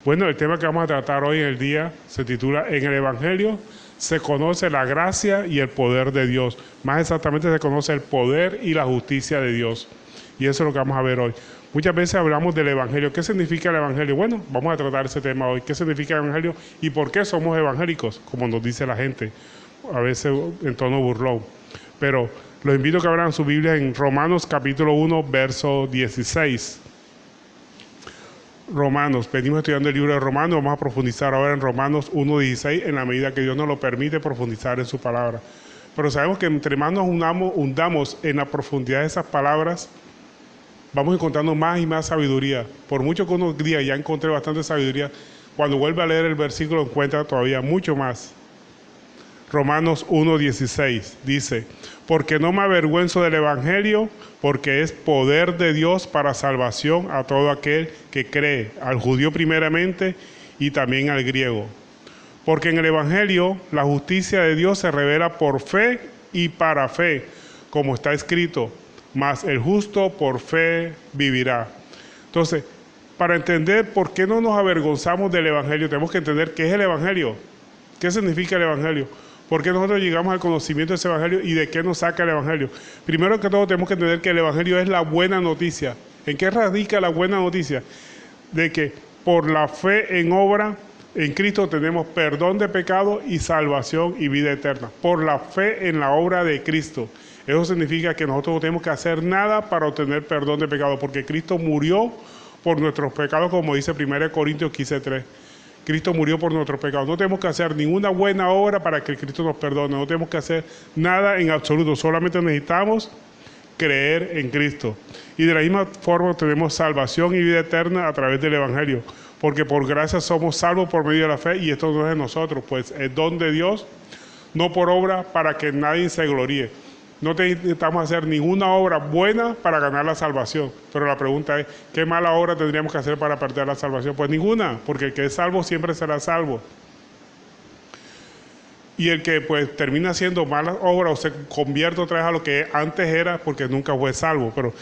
Bueno, el tema que vamos a tratar hoy en el día se titula En el Evangelio se conoce la gracia y el poder de Dios. Más exactamente se conoce el poder y la justicia de Dios. Y eso es lo que vamos a ver hoy. Muchas veces hablamos del Evangelio. ¿Qué significa el Evangelio? Bueno, vamos a tratar ese tema hoy. ¿Qué significa el Evangelio y por qué somos evangélicos? Como nos dice la gente, a veces en tono burlón. Pero los invito a que abran su Biblia en Romanos capítulo 1, verso 16. Romanos, venimos estudiando el libro de Romanos, vamos a profundizar ahora en Romanos 1:16 en la medida que Dios nos lo permite profundizar en su palabra. Pero sabemos que entre más nos hundamos en la profundidad de esas palabras, vamos encontrando más y más sabiduría. Por mucho que uno diga, ya encontré bastante sabiduría, cuando vuelve a leer el versículo encuentra todavía mucho más. Romanos 1:16 dice, porque no me avergüenzo del Evangelio, porque es poder de Dios para salvación a todo aquel que cree, al judío primeramente y también al griego. Porque en el Evangelio la justicia de Dios se revela por fe y para fe, como está escrito, mas el justo por fe vivirá. Entonces, para entender por qué no nos avergonzamos del Evangelio, tenemos que entender qué es el Evangelio, qué significa el Evangelio. ¿Por qué nosotros llegamos al conocimiento de ese Evangelio y de qué nos saca el Evangelio? Primero que todo tenemos que entender que el Evangelio es la buena noticia. ¿En qué radica la buena noticia? De que por la fe en obra en Cristo tenemos perdón de pecado y salvación y vida eterna. Por la fe en la obra de Cristo. Eso significa que nosotros no tenemos que hacer nada para obtener perdón de pecado, porque Cristo murió por nuestros pecados, como dice 1 Corintios 15:3. Cristo murió por nuestros pecados. No tenemos que hacer ninguna buena obra para que Cristo nos perdone. No tenemos que hacer nada en absoluto. Solamente necesitamos creer en Cristo. Y de la misma forma tenemos salvación y vida eterna a través del Evangelio. Porque por gracia somos salvos por medio de la fe y esto no es de nosotros, pues es don de Dios, no por obra para que nadie se gloríe. No necesitamos hacer ninguna obra buena para ganar la salvación. Pero la pregunta es, ¿qué mala obra tendríamos que hacer para perder la salvación? Pues ninguna, porque el que es salvo siempre será salvo. Y el que pues termina haciendo malas obras o se convierte otra vez a lo que antes era, porque nunca fue salvo. Pero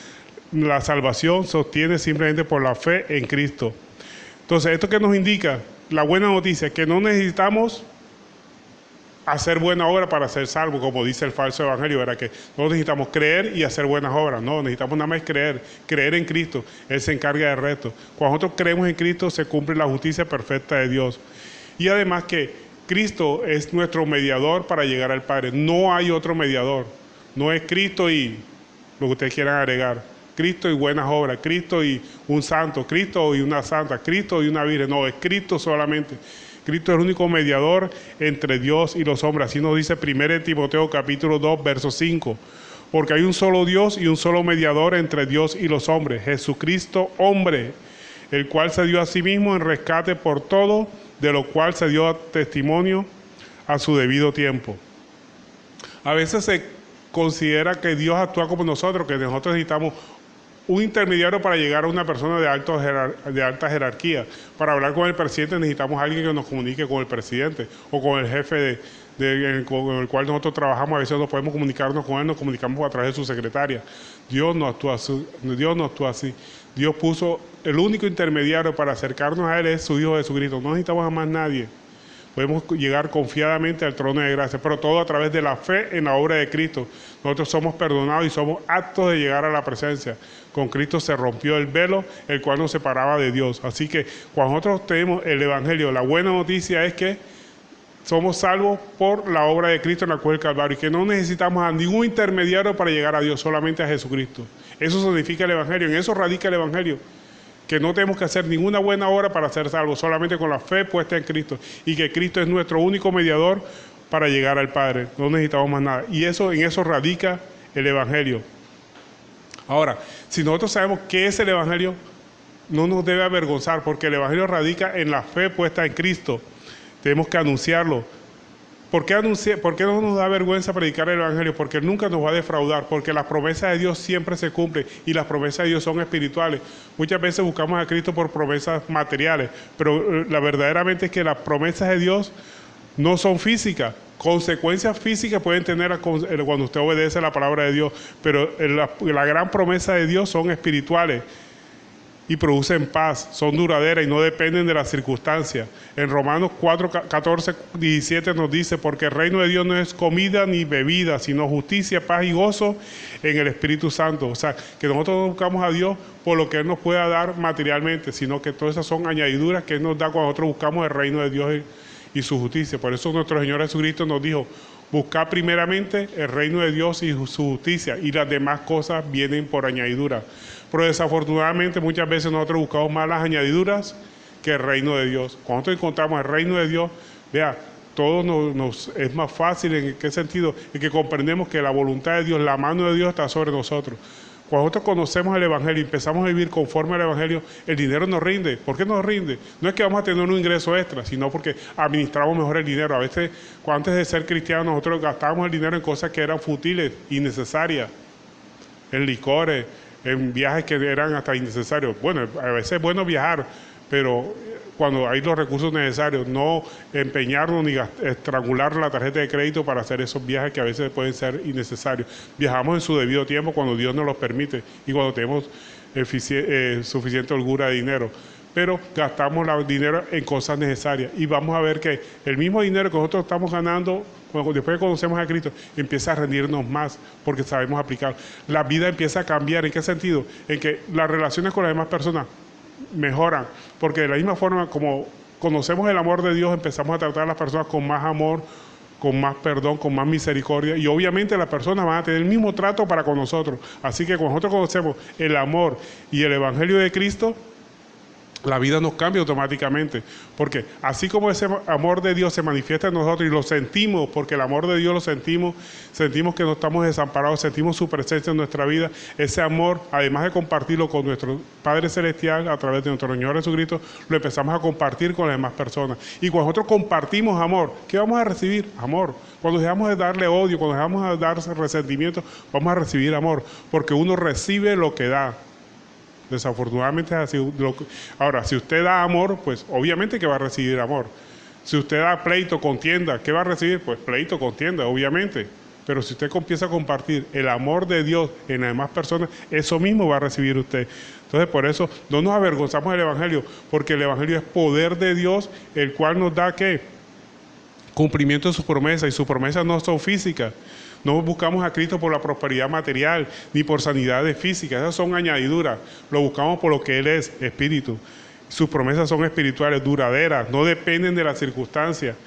la salvación se obtiene simplemente por la fe en Cristo. Entonces, ¿esto qué nos indica? La buena noticia, que no necesitamos hacer buena obra para ser salvo, como dice el falso evangelio, ¿verdad? Que no necesitamos creer y hacer buenas obras, no, necesitamos nada más creer en Cristo, Él se encarga del resto. Cuando nosotros creemos en Cristo se cumple la justicia perfecta de Dios. Y además que Cristo es nuestro mediador para llegar al Padre, no hay otro mediador, no es Cristo y lo que ustedes quieran agregar, Cristo y buenas obras, Cristo y un santo, Cristo y una santa, Cristo y una virgen, no, es Cristo solamente. Cristo es el único mediador entre Dios y los hombres. Así nos dice 1 Timoteo capítulo 2, verso 5. Porque hay un solo Dios y un solo mediador entre Dios y los hombres, Jesucristo hombre, el cual se dio a sí mismo en rescate por todo, de lo cual se dio testimonio a su debido tiempo. A veces se considera que Dios actúa como nosotros, que nosotros necesitamos un intermediario para llegar a una persona de alta jerarquía. Para hablar con el presidente necesitamos a alguien que nos comunique con el presidente o con el jefe con el cual nosotros trabajamos. A veces no podemos comunicarnos con él, nos comunicamos a través de su secretaria. Dios no actúa así. Dios puso el único intermediario para acercarnos a Él es su Hijo Jesucristo. No necesitamos a más nadie. Podemos llegar confiadamente al trono de gracia, pero todo a través de la fe en la obra de Cristo. Nosotros somos perdonados y somos aptos de llegar a la presencia. Con Cristo se rompió el velo, el cual nos separaba de Dios. Así que cuando nosotros tenemos el Evangelio, la buena noticia es que somos salvos por la obra de Cristo en la cruz del Calvario y que no necesitamos a ningún intermediario para llegar a Dios, solamente a Jesucristo. Eso significa el Evangelio, en eso radica el Evangelio. Que no tenemos que hacer ninguna buena obra para ser salvos, solamente con la fe puesta en Cristo, y que Cristo es nuestro único mediador para llegar al Padre. No necesitamos más nada. Y en eso radica el Evangelio. Ahora, si nosotros sabemos qué es el Evangelio, no nos debe avergonzar, porque el Evangelio radica en la fe puesta en Cristo. Tenemos que anunciarlo. ¿Por qué no nos da vergüenza predicar el Evangelio? Porque Él nunca nos va a defraudar, porque las promesas de Dios siempre se cumplen y las promesas de Dios son espirituales. Muchas veces buscamos a Cristo por promesas materiales, pero la verdaderamente es que las promesas de Dios no son físicas. Consecuencias físicas pueden tener cuando usted obedece la palabra de Dios, pero la gran promesa de Dios son espirituales. y producen paz, son duraderas y no dependen de las circunstancias. En Romanos 4, 14, 17 nos dice, porque el reino de Dios no es comida ni bebida, sino justicia, paz y gozo en el Espíritu Santo. O sea, que nosotros no buscamos a Dios por lo que Él nos pueda dar materialmente, sino que todas esas son añadiduras que Él nos da cuando nosotros buscamos el reino de Dios y su justicia. Por eso nuestro Señor Jesucristo nos dijo, buscad primeramente el reino de Dios y su justicia, y las demás cosas vienen por añadidura. Pero desafortunadamente muchas veces nosotros buscamos más las añadiduras que el reino de Dios. Cuando nosotros encontramos el reino de Dios, vea, todo nos es más fácil. ¿En qué sentido? En que comprendemos que la voluntad de Dios, la mano de Dios está sobre nosotros. Cuando nosotros conocemos el Evangelio y empezamos a vivir conforme al Evangelio, el dinero nos rinde. ¿Por qué nos rinde? No es que vamos a tener un ingreso extra, sino porque administramos mejor el dinero. A veces, antes de ser cristianos, nosotros gastábamos el dinero en cosas que eran fútiles, innecesarias, en licores, en viajes que eran hasta innecesarios. Bueno, a veces es bueno viajar, pero cuando hay los recursos necesarios, no empeñarnos ni estrangular la tarjeta de crédito para hacer esos viajes que a veces pueden ser innecesarios. Viajamos en su debido tiempo cuando Dios nos los permite y cuando tenemos suficiente holgura de dinero. Pero gastamos el dinero en cosas necesarias y vamos a ver que el mismo dinero que nosotros estamos ganando, después que conocemos a Cristo, empieza a rendirnos más porque sabemos aplicar. La vida empieza a cambiar. ¿En qué sentido? En que las relaciones con las demás personas mejoran, porque de la misma forma como conocemos el amor de Dios, empezamos a tratar a las personas con más amor, con más perdón, con más misericordia, y obviamente las personas van a tener el mismo trato para con nosotros. Así que cuando nosotros conocemos el amor y el Evangelio de Cristo, la vida nos cambia automáticamente, porque así como ese amor de Dios se manifiesta en nosotros y lo sentimos, porque el amor de Dios lo sentimos que no estamos desamparados, sentimos su presencia en nuestra vida, ese amor, además de compartirlo con nuestro Padre Celestial a través de nuestro Señor Jesucristo, lo empezamos a compartir con las demás personas. Y cuando nosotros compartimos amor, ¿qué vamos a recibir? Amor. Cuando dejamos de darle odio, cuando dejamos de dar resentimiento, vamos a recibir amor, porque uno recibe lo que da. Desafortunadamente es así. Ahora, si usted da amor, pues obviamente que va a recibir amor. Si usted da pleito, contienda, ¿qué va a recibir? Pues pleito, contienda, obviamente. Pero si usted empieza a compartir el amor de Dios en las demás personas, eso mismo va a recibir usted. Entonces, por eso no nos avergonzamos del Evangelio, porque el Evangelio es poder de Dios, el cual nos da, ¿qué? Cumplimiento de sus promesas, y sus promesas no son físicas. No buscamos a Cristo por la prosperidad material, ni por sanidades físicas, esas son añadiduras. Lo buscamos por lo que Él es, espíritu. Sus promesas son espirituales, duraderas, no dependen de las circunstancias.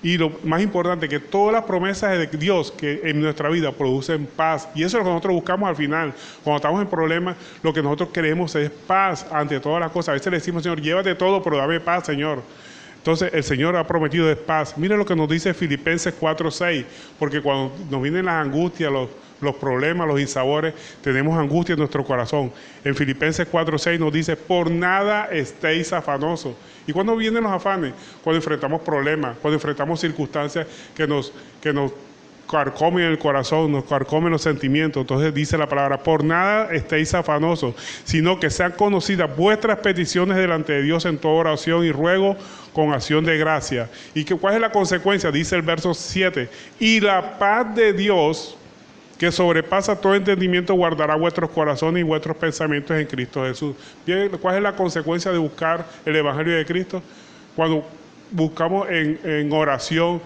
Y lo más importante, que todas las promesas de Dios que en nuestra vida producen paz. Y eso es lo que nosotros buscamos al final. Cuando estamos en problemas, lo que nosotros queremos es paz ante todas las cosas. A veces le decimos, Señor, llévate todo, pero dame paz, Señor. Entonces el Señor ha prometido paz. Mire lo que nos dice Filipenses 4:6, porque cuando nos vienen las angustias, los problemas, los insabores, tenemos angustia en nuestro corazón. En Filipenses 4:6 nos dice, por nada estéis afanosos. ¿Y cuando vienen los afanes? Cuando enfrentamos problemas, cuando enfrentamos circunstancias que nos carcomen el corazón, nos carcomen los sentimientos. Entonces dice la palabra, por nada estéis afanosos, sino que sean conocidas vuestras peticiones delante de Dios en toda oración y ruego con acción de gracia. ¿Y cuál es la consecuencia? Dice el verso 7, y la paz de Dios, que sobrepasa todo entendimiento, guardará vuestros corazones y vuestros pensamientos en Cristo Jesús. Bien, ¿cuál es la consecuencia de buscar el Evangelio de Cristo? Cuando buscamos en oración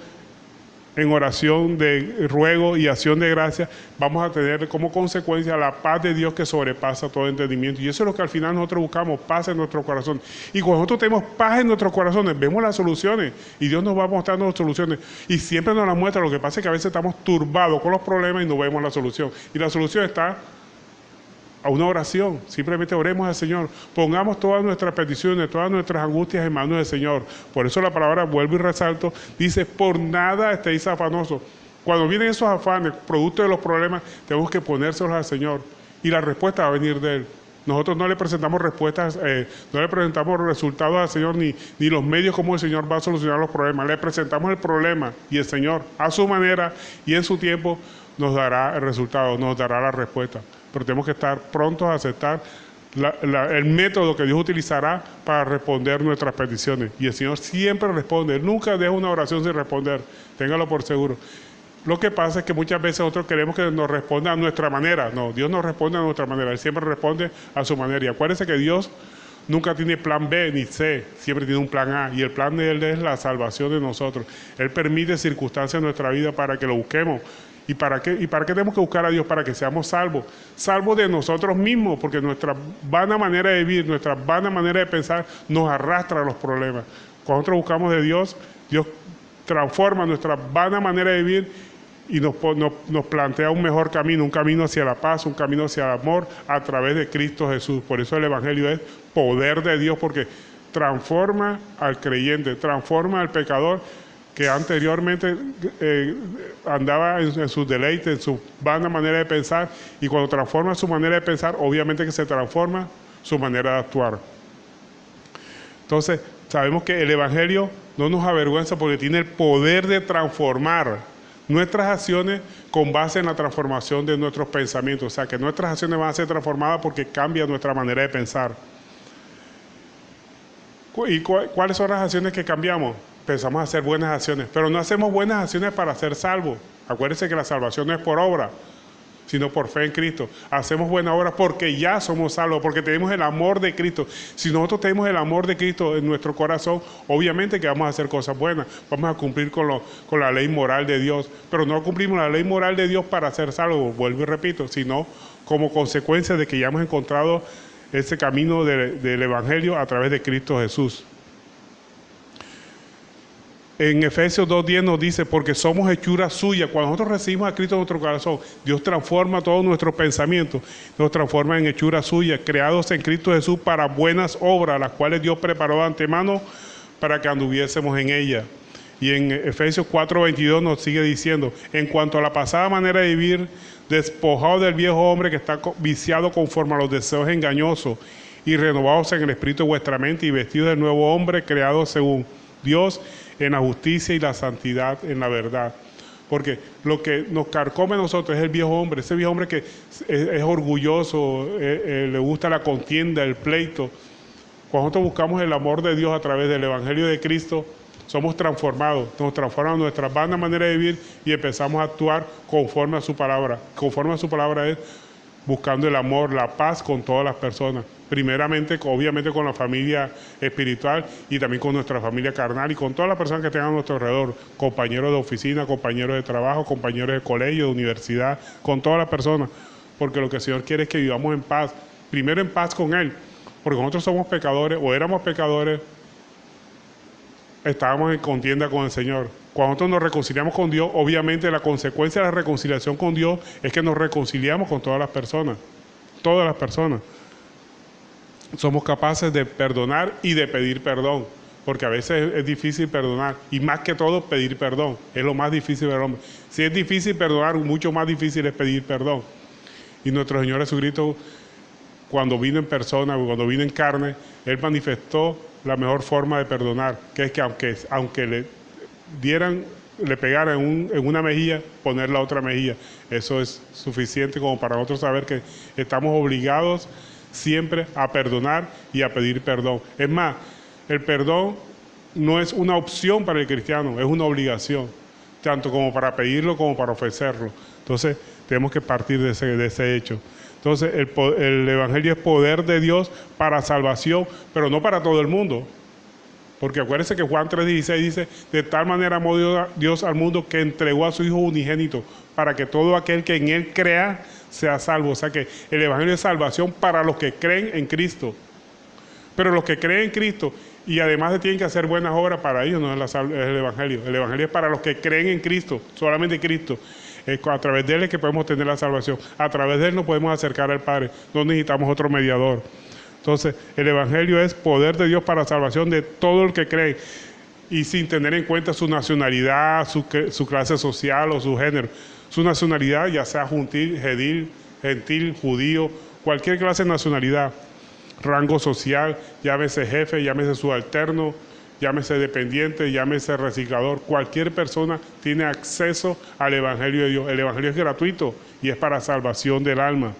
de ruego y acción de gracia, vamos a tener como consecuencia la paz de Dios que sobrepasa todo entendimiento. Y eso es lo que al final nosotros buscamos, paz en nuestro corazón. Y cuando nosotros tenemos paz en nuestros corazones, vemos las soluciones y Dios nos va mostrando las soluciones y siempre nos las muestra. Lo que pasa es que a veces estamos turbados con los problemas y no vemos la solución. Y la solución está a una oración. Simplemente oremos al Señor, pongamos todas nuestras peticiones, todas nuestras angustias en manos del Señor. Por eso la palabra, vuelvo y resalto, dice, por nada estéis afanosos. Cuando vienen esos afanes, producto de los problemas, tenemos que ponérselos al Señor y la respuesta va a venir de Él. Nosotros no le presentamos respuestas, no le presentamos resultados al Señor ni los medios como el Señor va a solucionar los problemas. Le presentamos el problema y el Señor a su manera y en su tiempo nos dará el resultado, nos dará la respuesta. Pero tenemos que estar prontos a aceptar el método que Dios utilizará para responder nuestras peticiones. Y el Señor siempre responde, Él nunca deja una oración sin responder, téngalo por seguro. Lo que pasa es que muchas veces nosotros queremos que nos responda a nuestra manera. No, Dios no responde a nuestra manera, Él siempre responde a su manera. Y acuérdense que Dios nunca tiene plan B ni C, siempre tiene un plan A. Y el plan de Él es la salvación de nosotros. Él permite circunstancias en nuestra vida para que lo busquemos. ¿Y para qué tenemos que buscar a Dios? Para que seamos salvos. Salvos de nosotros mismos, porque nuestra vana manera de vivir, nuestra vana manera de pensar nos arrastra a los problemas. Cuando nosotros buscamos de Dios, Dios transforma nuestra vana manera de vivir y nos plantea un mejor camino, un camino hacia la paz, un camino hacia el amor a través de Cristo Jesús. Por eso el Evangelio es poder de Dios, porque transforma al creyente, transforma al pecador que anteriormente andaba en sus deleites, en su vana manera de pensar, y cuando transforma su manera de pensar, obviamente que se transforma su manera de actuar. Entonces, sabemos que el Evangelio no nos avergüenza porque tiene el poder de transformar nuestras acciones con base en la transformación de nuestros pensamientos. O sea, que nuestras acciones van a ser transformadas porque cambia nuestra manera de pensar. ¿Y cuáles son las acciones que cambiamos? Pensamos a hacer buenas acciones, pero no hacemos buenas acciones para ser salvos. Acuérdense que la salvación no es por obra, sino por fe en Cristo. Hacemos buenas obras porque ya somos salvos, porque tenemos el amor de Cristo. Si nosotros tenemos el amor de Cristo en nuestro corazón, obviamente que vamos a hacer cosas buenas, vamos a cumplir con la ley moral de Dios, pero no cumplimos la ley moral de Dios para ser salvos, vuelvo y repito, sino como consecuencia de que ya hemos encontrado ese camino del Evangelio a través de Cristo Jesús. En Efesios 2:10 nos dice, porque somos hechura suya. Cuando nosotros recibimos a Cristo en nuestro corazón, Dios transforma todos nuestros pensamientos, nos transforma en hechura suya, creados en Cristo Jesús para buenas obras, las cuales Dios preparó de antemano para que anduviésemos en ellas. Y en Efesios 4:22 nos sigue diciendo, en cuanto a la pasada manera de vivir, despojado del viejo hombre que está viciado conforme a los deseos engañosos, y renovados en el espíritu de vuestra mente, y vestidos del nuevo hombre creado según Dios, en la justicia y la santidad en la verdad. Porque lo que nos carcome a nosotros es el viejo hombre, ese viejo hombre que es orgulloso, le gusta la contienda, el pleito. Cuando nosotros buscamos el amor de Dios a través del Evangelio de Cristo, somos transformados, nos transforman nuestra vana manera de vivir y empezamos a actuar conforme a su palabra. Conforme a su palabra es buscando el amor, la paz con todas las personas. Primeramente, obviamente, con la familia espiritual y también con nuestra familia carnal y con todas las personas que tengan a nuestro alrededor, compañeros de oficina, compañeros de trabajo, compañeros de colegio, de universidad, con todas las personas, porque lo que el Señor quiere es que vivamos en paz, primero en paz con Él, porque nosotros somos pecadores o éramos pecadores, estábamos en contienda con el Señor. Cuando nosotros nos reconciliamos con Dios, obviamente la consecuencia de la reconciliación con Dios es que nos reconciliamos con todas las personas. Todas las personas. Somos capaces de perdonar y de pedir perdón, porque a veces es difícil perdonar, y más que todo pedir perdón. Es lo más difícil del hombre. Si es difícil perdonar, mucho más difícil es pedir perdón. Y nuestro Señor Jesucristo, cuando vino en persona, cuando vino en carne, Él manifestó la mejor forma de perdonar, que es que aunque le pegaran en una mejilla, poner la otra mejilla. Eso es suficiente como para nosotros saber que estamos obligados siempre a perdonar y a pedir perdón. Es más, el perdón no es una opción para el cristiano, es una obligación, tanto como para pedirlo como para ofrecerlo. Entonces, tenemos que partir de ese hecho. Entonces, el Evangelio es poder de Dios para salvación, pero no para todo el mundo. Porque acuérdense que Juan 3:16 dice, de tal manera amó Dios al mundo que entregó a su Hijo unigénito, para que todo aquel que en Él crea sea salvo. O sea que el Evangelio es salvación para los que creen en Cristo. Pero los que creen en Cristo y además tienen que hacer buenas obras, para ellos no es el Evangelio. El Evangelio es para los que creen en Cristo, solamente Cristo. A través de Él es que podemos tener la salvación. A través de Él nos podemos acercar al Padre. No necesitamos otro mediador. Entonces, el Evangelio es poder de Dios para salvación de todo el que cree, y sin tener en cuenta su nacionalidad, su clase social o su género. Su nacionalidad, ya sea gentil, judío, cualquier clase de nacionalidad, rango social, llámese jefe, llámese subalterno, llámese dependiente, llámese reciclador, cualquier persona tiene acceso al Evangelio de Dios. El Evangelio es gratuito y es para salvación del alma.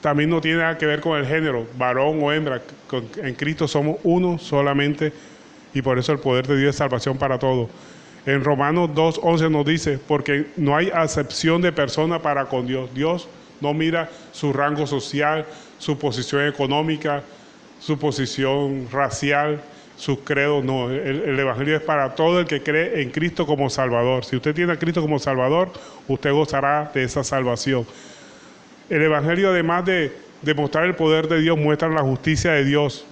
También no tiene nada que ver con el género, varón o hembra. En Cristo somos uno solamente, y por eso el poder de Dios es salvación para todos. En Romanos 2:11 nos dice, porque no hay acepción de persona para con Dios. Dios No mira su rango social, su posición económica, su posición racial, sus credos. No, el Evangelio es para todo el que cree en Cristo como Salvador. Si usted tiene a Cristo como Salvador, usted gozará de esa salvación. El Evangelio, además de demostrar el poder de Dios, muestra la justicia de Dios,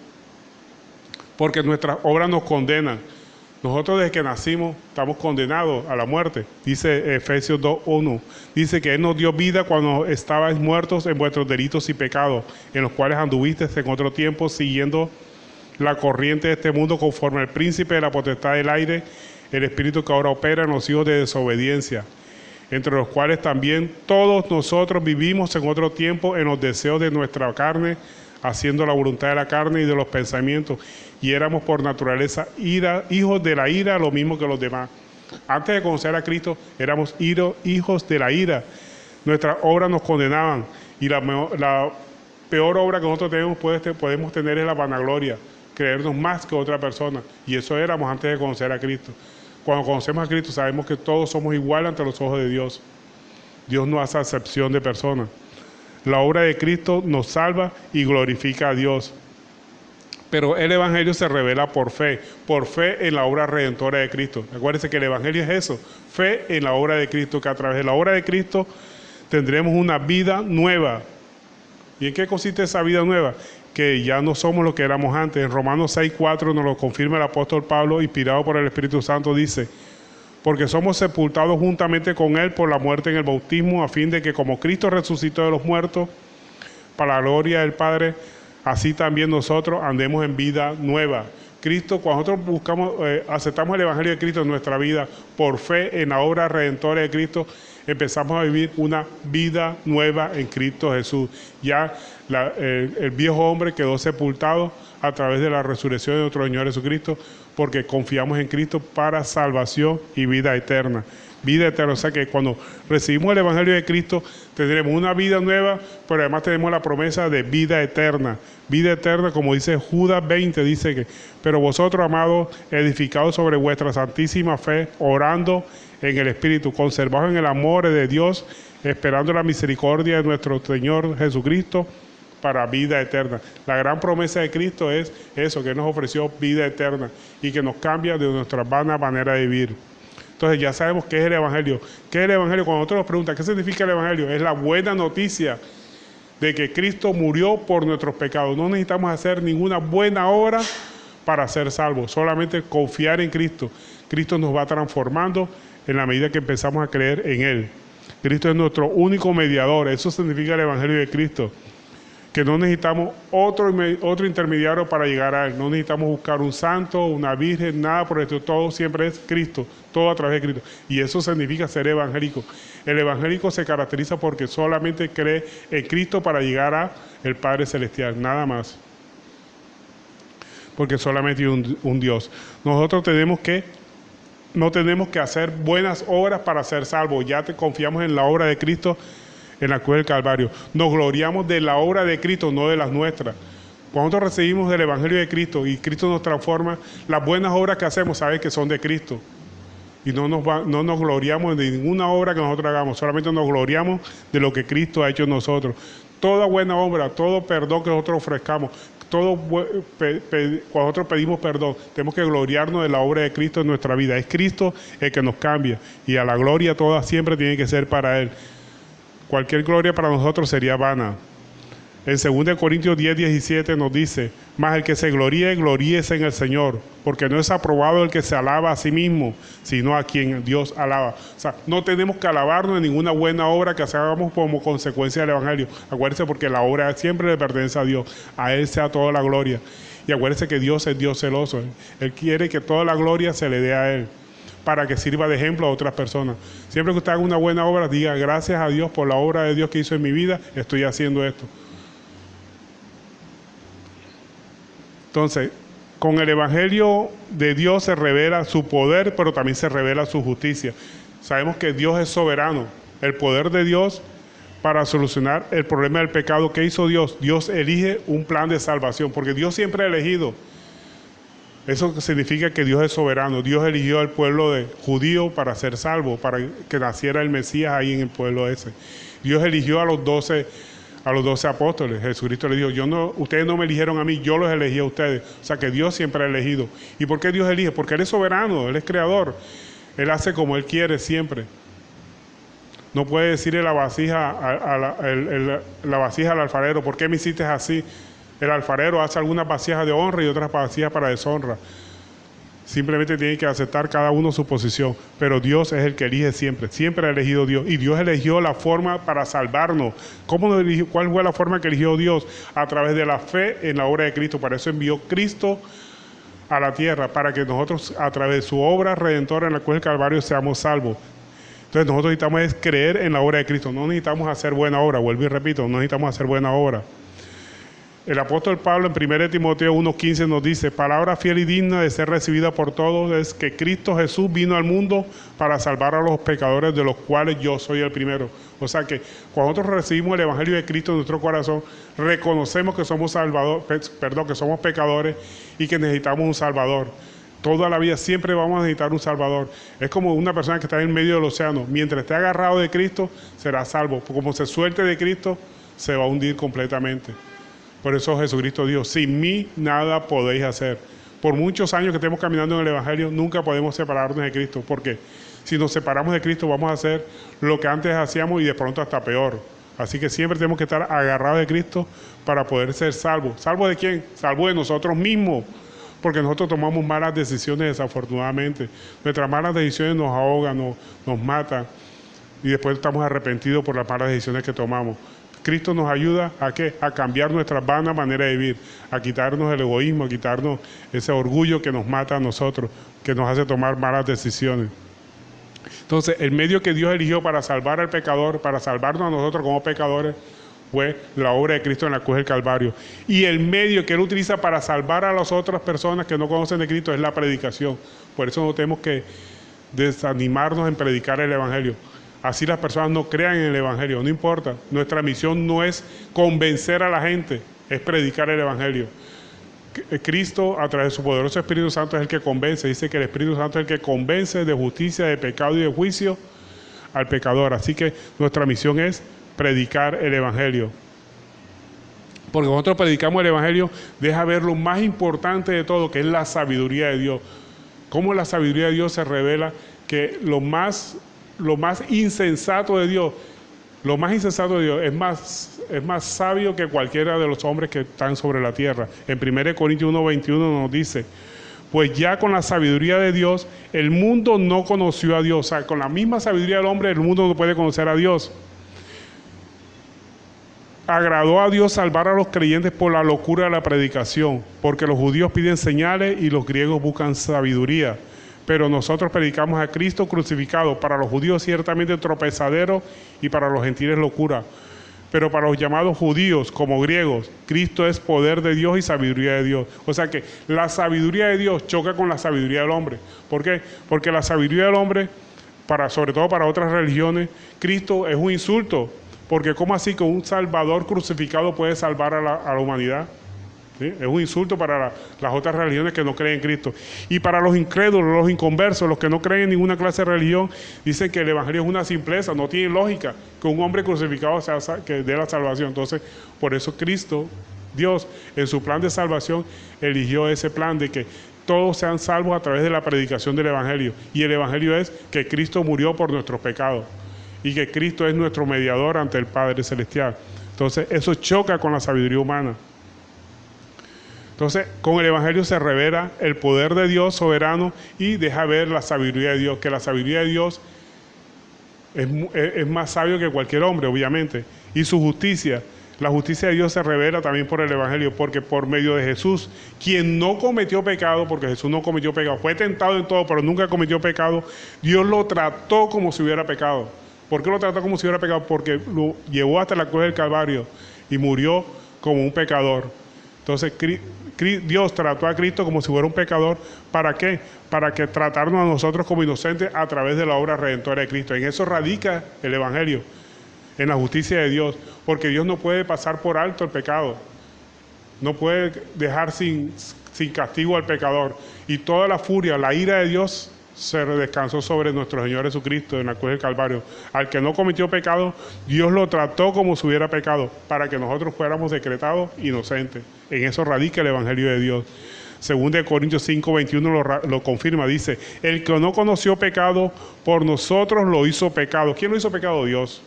porque nuestras obras nos condenan. Nosotros desde que nacimos estamos condenados a la muerte. Dice Efesios 2:1. Dice que Él nos dio vida cuando estabais muertos en vuestros delitos y pecados, en los cuales anduvisteis en otro tiempo siguiendo la corriente de este mundo conforme al príncipe de la potestad del aire, el espíritu que ahora opera en los hijos de desobediencia, entre los cuales también todos nosotros vivimos en otro tiempo en los deseos de nuestra carne, haciendo la voluntad de la carne y de los pensamientos, y éramos por naturaleza hijos de la ira, lo mismo que los demás. Antes de conocer a Cristo, éramos hijos de la ira. Nuestras obras nos condenaban, y la peor obra que nosotros podemos tener es la vanagloria, creernos más que otra persona, y eso éramos antes de conocer a Cristo. Cuando conocemos a Cristo sabemos que todos somos iguales ante los ojos de Dios. Dios no hace acepción de personas. La obra de Cristo nos salva y glorifica a Dios. Pero el Evangelio se revela por fe en la obra redentora de Cristo. Acuérdense que el Evangelio es eso, fe en la obra de Cristo, que a través de la obra de Cristo tendremos una vida nueva. ¿Y en qué consiste esa vida nueva? Que ya no somos lo que éramos antes. En Romanos 6:4 nos lo confirma el apóstol Pablo, inspirado por el Espíritu Santo, dice: porque somos sepultados juntamente con Él por la muerte en el bautismo, a fin de que como Cristo resucitó de los muertos, para la gloria del Padre, así también nosotros andemos en vida nueva. Cristo, cuando nosotros aceptamos el Evangelio de Cristo en nuestra vida, por fe en la obra redentora de Cristo, empezamos a vivir una vida nueva en Cristo Jesús. Ya el viejo hombre quedó sepultado a través de la resurrección de nuestro Señor Jesucristo, porque confiamos en Cristo para salvación y vida eterna. Vida eterna, o sea que cuando recibimos el Evangelio de Cristo tendremos una vida nueva, pero además tenemos la promesa de vida eterna. Vida eterna, como dice Judas 20, dice que: pero vosotros, amados, edificados sobre vuestra santísima fe, orando en el Espíritu, conservados en el amor de Dios, esperando la misericordia de nuestro Señor Jesucristo para vida eterna. La gran promesa de Cristo es eso, que nos ofreció vida eterna y que nos cambia de nuestra vana manera de vivir. Entonces ya sabemos qué es el Evangelio. ¿Qué es el Evangelio? Cuando otros nos preguntan, ¿qué significa el Evangelio? Es la buena noticia de que Cristo murió por nuestros pecados. No necesitamos hacer ninguna buena obra para ser salvos, solamente confiar en Cristo. Cristo nos va transformando en la medida que empezamos a creer en Él. Cristo es nuestro único mediador. Eso significa el Evangelio de Cristo, que no necesitamos otro intermediario para llegar a Él. No necesitamos buscar un santo, una virgen, nada por esto. Todo siempre es Cristo, todo a través de Cristo. Y eso significa ser evangélico. El evangélico se caracteriza porque solamente cree en Cristo para llegar a el Padre Celestial, nada más. Porque solamente hay un Dios. Nosotros no tenemos que hacer buenas obras para ser salvos. Ya confiamos en la obra de Cristo en la cruz del Calvario. Nos gloriamos de la obra de Cristo, no de las nuestras. Cuando nosotros recibimos el Evangelio de Cristo y Cristo nos transforma, las buenas obras que hacemos, sabes que son de Cristo. Y no nos gloriamos de ninguna obra que nosotros hagamos, solamente nos gloriamos de lo que Cristo ha hecho en nosotros. Toda buena obra, todo perdón que nosotros ofrezcamos, cuando nosotros pedimos perdón, tenemos que gloriarnos de la obra de Cristo en nuestra vida. Es Cristo el que nos cambia, y a la gloria toda siempre tiene que ser para Él. Cualquier gloria para nosotros sería vana. En 2 Corintios 10:17 nos dice: mas el que se gloríe, gloríese en el Señor, porque no es aprobado el que se alaba a sí mismo, sino a quien Dios alaba. O sea, no tenemos que alabarnos en ninguna buena obra que hagamos como consecuencia del Evangelio. Acuérdense, porque la obra siempre le pertenece a Dios. A Él sea toda la gloria. Y acuérdense que Dios es Dios celoso. Él quiere que toda la gloria se le dé a Él, para que sirva de ejemplo a otras personas. Siempre que usted haga una buena obra, diga: gracias a Dios por la obra de Dios que hizo en mi vida, estoy haciendo esto. Entonces, con el Evangelio de Dios se revela su poder, pero también se revela su justicia. Sabemos que Dios es soberano. El poder de Dios para solucionar el problema del pecado. ¿Qué hizo Dios? Dios elige un plan de salvación, porque Dios siempre ha elegido. Eso significa que Dios es soberano. Dios eligió al pueblo judío para ser salvo, para que naciera el Mesías ahí en el pueblo ese. Dios eligió a los 12 apóstoles. Jesucristo le dijo, ustedes no me eligieron a mí, yo los elegí a ustedes. O sea que Dios siempre ha elegido. ¿Y por qué Dios elige? Porque Él es soberano, Él es creador. Él hace como Él quiere siempre. No puede decirle la vasija al alfarero, ¿por qué me hiciste así? El alfarero hace algunas vasijas de honra y otras vasijas para deshonra. Simplemente tiene que aceptar cada uno su posición. Pero Dios es el que elige siempre. Siempre ha elegido Dios. Y Dios eligió la forma para salvarnos. ¿Cuál fue la forma que eligió Dios? A través de la fe en la obra de Cristo. Para eso envió Cristo a la tierra. Para que nosotros, a través de su obra redentora en la cruz del Calvario, seamos salvos. Entonces nosotros necesitamos es creer en la obra de Cristo. No necesitamos hacer buena obra. Vuelvo y repito, no necesitamos hacer buena obra. El apóstol Pablo en 1 Timoteo 1:15 nos dice, palabra fiel y digna de ser recibida por todos es que Cristo Jesús vino al mundo para salvar a los pecadores, de los cuales yo soy el primero. O sea que cuando nosotros recibimos el Evangelio de Cristo en nuestro corazón, reconocemos que somos que somos pecadores y que necesitamos un Salvador. Toda la vida siempre vamos a necesitar un Salvador. Es como una persona que está en medio del océano. Mientras esté agarrado de Cristo, será salvo. Como se suelte de Cristo, se va a hundir completamente. Por eso Jesucristo dijo, sin mí nada podéis hacer. Por muchos años que estemos caminando en el Evangelio, nunca podemos separarnos de Cristo. Porque si nos separamos de Cristo, vamos a hacer lo que antes hacíamos y de pronto hasta peor. Así que siempre tenemos que estar agarrados de Cristo para poder ser salvos. ¿Salvos de quién? Salvos de nosotros mismos. Porque nosotros tomamos malas decisiones desafortunadamente. Nuestras malas decisiones nos ahogan, nos matan. Y después estamos arrepentidos por las malas decisiones que tomamos. Cristo nos ayuda ¿a qué? A cambiar nuestra vana manera de vivir, a quitarnos el egoísmo, a quitarnos ese orgullo que nos mata a nosotros, que nos hace tomar malas decisiones. Entonces, el medio que Dios eligió para salvar al pecador, para salvarnos a nosotros como pecadores, fue la obra de Cristo en la cruz del Calvario. Y el medio que Él utiliza para salvar a las otras personas que no conocen de Cristo es la predicación. Por eso no tenemos que desanimarnos en predicar el Evangelio. Así las personas no crean en el Evangelio, no importa. Nuestra misión no es convencer a la gente, es predicar el Evangelio. Cristo, a través de su poderoso Espíritu Santo, es el que convence. Dice que el Espíritu Santo es el que convence de justicia, de pecado y de juicio al pecador. Así que nuestra misión es predicar el Evangelio. Porque cuando nosotros predicamos el Evangelio, deja ver lo más importante de todo, que es la sabiduría de Dios. Cómo la sabiduría de Dios se revela, que lo más insensato de Dios, es más sabio que cualquiera de los hombres que están sobre la tierra. En 1 Corintios 1:21 nos dice, pues ya con la sabiduría de Dios, el mundo no conoció a Dios. O sea, con la misma sabiduría del hombre, el mundo no puede conocer a Dios. Agradó a Dios salvar a los creyentes por la locura de la predicación, porque los judíos piden señales y los griegos buscan sabiduría. Pero nosotros predicamos a Cristo crucificado, para los judíos ciertamente tropezadero y para los gentiles locura. Pero para los llamados judíos como griegos, Cristo es poder de Dios y sabiduría de Dios. O sea que la sabiduría de Dios choca con la sabiduría del hombre. ¿Por qué? Porque la sabiduría del hombre, sobre todo para otras religiones, Cristo es un insulto. Porque ¿cómo así que un Salvador crucificado puede salvar a la humanidad? ¿Sí? Es un insulto para las otras religiones que no creen en Cristo. Y para los incrédulos, los inconversos, los que no creen en ninguna clase de religión, dicen que el Evangelio es una simpleza, no tiene lógica que un hombre crucificado que dé la salvación. Entonces, por eso Cristo, Dios, en su plan de salvación, eligió ese plan de que todos sean salvos a través de la predicación del Evangelio. Y el Evangelio es que Cristo murió por nuestros pecados y que Cristo es nuestro mediador ante el Padre Celestial. Entonces, eso choca con la sabiduría humana. Entonces, con el Evangelio se revela el poder de Dios soberano y deja ver la sabiduría de Dios, que la sabiduría de Dios es más sabio que cualquier hombre, obviamente. Y su justicia, la justicia de Dios se revela también por el Evangelio, porque por medio de Jesús, quien no cometió pecado, porque Jesús no cometió pecado, fue tentado en todo, pero nunca cometió pecado, Dios lo trató como si hubiera pecado. ¿Por qué lo trató como si hubiera pecado? Porque lo llevó hasta la cruz del Calvario y murió como un pecador. Entonces, Dios trató a Cristo como si fuera un pecador. ¿Para qué? Para que tratarnos a nosotros como inocentes a través de la obra redentora de Cristo. En eso radica el Evangelio, en la justicia de Dios. Porque Dios no puede pasar por alto el pecado. No puede dejar sin castigo al pecador. Y toda la furia, la ira de Dios se descansó sobre nuestro Señor Jesucristo en la cruz del Calvario. Al que no cometió pecado, Dios lo trató como si hubiera pecado, para que nosotros fuéramos decretados inocentes. En eso radica el Evangelio de Dios. Según de Corintios 5:21 lo confirma, dice, el que no conoció pecado, por nosotros lo hizo pecado. ¿Quién lo hizo pecado? Dios.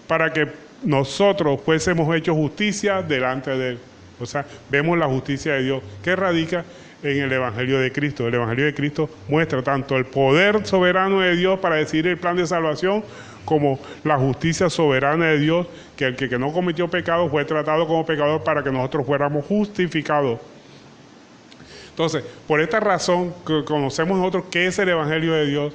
Para que nosotros fuésemos hechos justicia delante de Él. O sea, vemos la justicia de Dios, que radica en el Evangelio de Cristo. El Evangelio de Cristo muestra tanto el poder soberano de Dios para decidir el plan de salvación, como la justicia soberana de Dios, que el que no cometió pecado fue tratado como pecador para que nosotros fuéramos justificados. Entonces, por esta razón que conocemos nosotros qué es el Evangelio de Dios,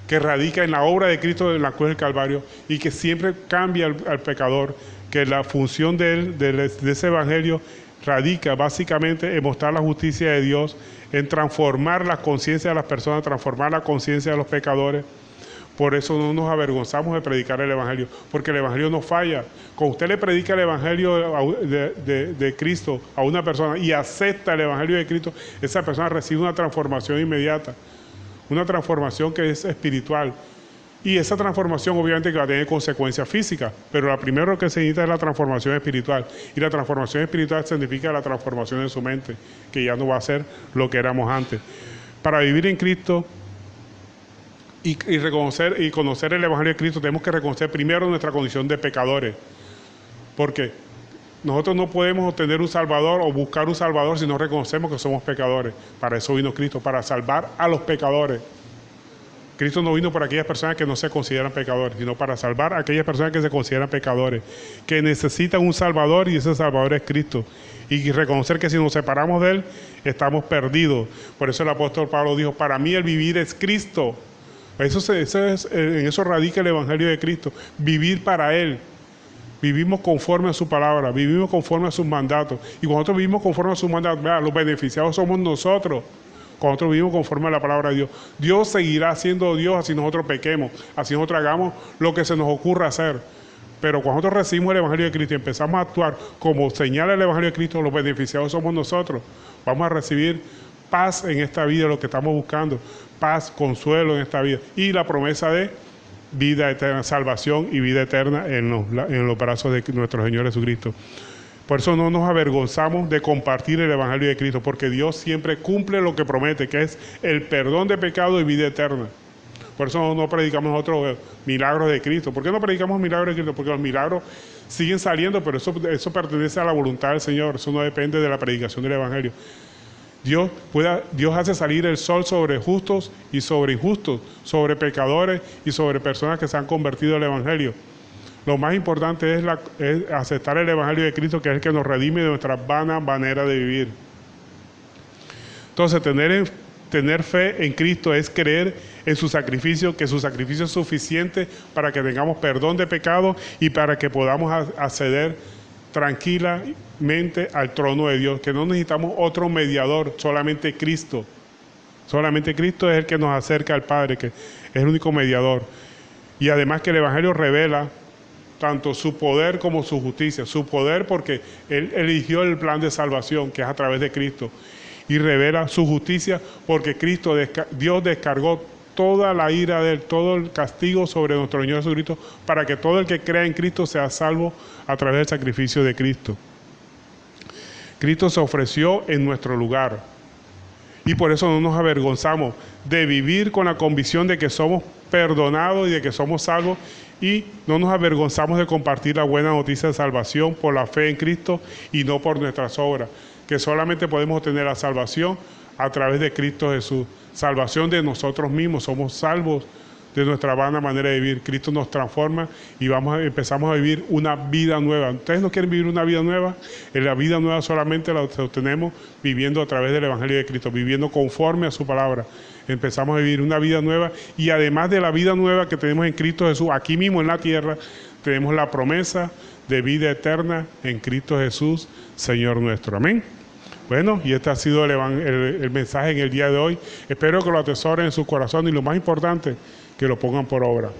que radica en la obra de Cristo en la cruz del Calvario y que siempre cambia al pecador, que la función de ese Evangelio radica básicamente en mostrar la justicia de Dios, en transformar la conciencia de las personas, transformar la conciencia de los pecadores. Por eso no nos avergonzamos de predicar el Evangelio, porque el Evangelio no falla. Cuando usted le predica el Evangelio de Cristo a una persona y acepta el Evangelio de Cristo, esa persona recibe una transformación inmediata, una transformación que es espiritual. Y esa transformación obviamente que va a tener consecuencias físicas, pero la primero que se necesita es la transformación espiritual. Y la transformación espiritual significa la transformación de su mente, que ya no va a ser lo que éramos antes. Para vivir en Cristo y reconocer y conocer el Evangelio de Cristo, tenemos que reconocer primero nuestra condición de pecadores. Porque nosotros no podemos obtener un Salvador o buscar un Salvador si no reconocemos que somos pecadores. Para eso vino Cristo, para salvar a los pecadores. Cristo no vino para aquellas personas que no se consideran pecadores, sino para salvar a aquellas personas que se consideran pecadores, que necesitan un Salvador, y ese Salvador es Cristo. Y reconocer que si nos separamos de Él, estamos perdidos. Por eso el apóstol Pablo dijo, para mí el vivir es Cristo. En eso radica el Evangelio de Cristo, vivir para Él. Vivimos conforme a su palabra, vivimos conforme a sus mandatos. Y cuando nosotros vivimos conforme a sus mandatos, los beneficiados somos nosotros. Cuando nosotros vivimos conforme a la palabra de Dios, Dios seguirá siendo Dios así nosotros pequemos, así nosotros hagamos lo que se nos ocurra hacer. Pero cuando nosotros recibimos el Evangelio de Cristo y empezamos a actuar como señala el Evangelio de Cristo, los beneficiados somos nosotros. Vamos a recibir paz en esta vida, lo que estamos buscando, paz, consuelo en esta vida. Y la promesa de vida eterna, salvación y vida eterna en los brazos de nuestro Señor Jesucristo. Por eso no nos avergonzamos de compartir el Evangelio de Cristo, porque Dios siempre cumple lo que promete, que es el perdón de pecado y vida eterna. Por eso no predicamos nosotros milagros de Cristo. ¿Por qué no predicamos milagros de Cristo? Porque los milagros siguen saliendo, pero eso pertenece a la voluntad del Señor. Eso no depende de la predicación del Evangelio. Dios hace salir el sol sobre justos y sobre injustos, sobre pecadores y sobre personas que se han convertido al Evangelio. Lo más importante es aceptar el Evangelio de Cristo, que es el que nos redime de nuestra vana manera de vivir. Entonces, tener fe en Cristo es creer en su sacrificio, que su sacrificio es suficiente para que tengamos perdón de pecado y para que podamos acceder tranquilamente al trono de Dios, que no necesitamos otro mediador, solamente Cristo. Solamente Cristo es el que nos acerca al Padre, que es el único mediador. Y además que el Evangelio revela tanto su poder como su justicia. Su poder porque Él eligió el plan de salvación, que es a través de Cristo. Y revela su justicia porque Dios descargó toda la ira de Él, todo el castigo sobre nuestro Señor Jesucristo, para que todo el que crea en Cristo sea salvo a través del sacrificio de Cristo. Cristo se ofreció en nuestro lugar. Y por eso no nos avergonzamos de vivir con la convicción de que somos perdonados y de que somos salvos. Y no nos avergonzamos de compartir la buena noticia de salvación por la fe en Cristo y no por nuestras obras, que solamente podemos obtener la salvación a través de Cristo Jesús. Salvación de nosotros mismos, somos salvos de nuestra vana manera de vivir. Cristo nos transforma y empezamos a vivir una vida nueva. ¿Ustedes no quieren vivir una vida nueva? La vida nueva solamente la obtenemos viviendo a través del Evangelio de Cristo, viviendo conforme a su palabra. Empezamos a vivir una vida nueva, y además de la vida nueva que tenemos en Cristo Jesús, aquí mismo en la tierra, tenemos la promesa de vida eterna en Cristo Jesús, Señor nuestro. Amén. Bueno, y este ha sido el mensaje en el día de hoy. Espero que lo atesoren en su corazón y lo más importante, que lo pongan por obra.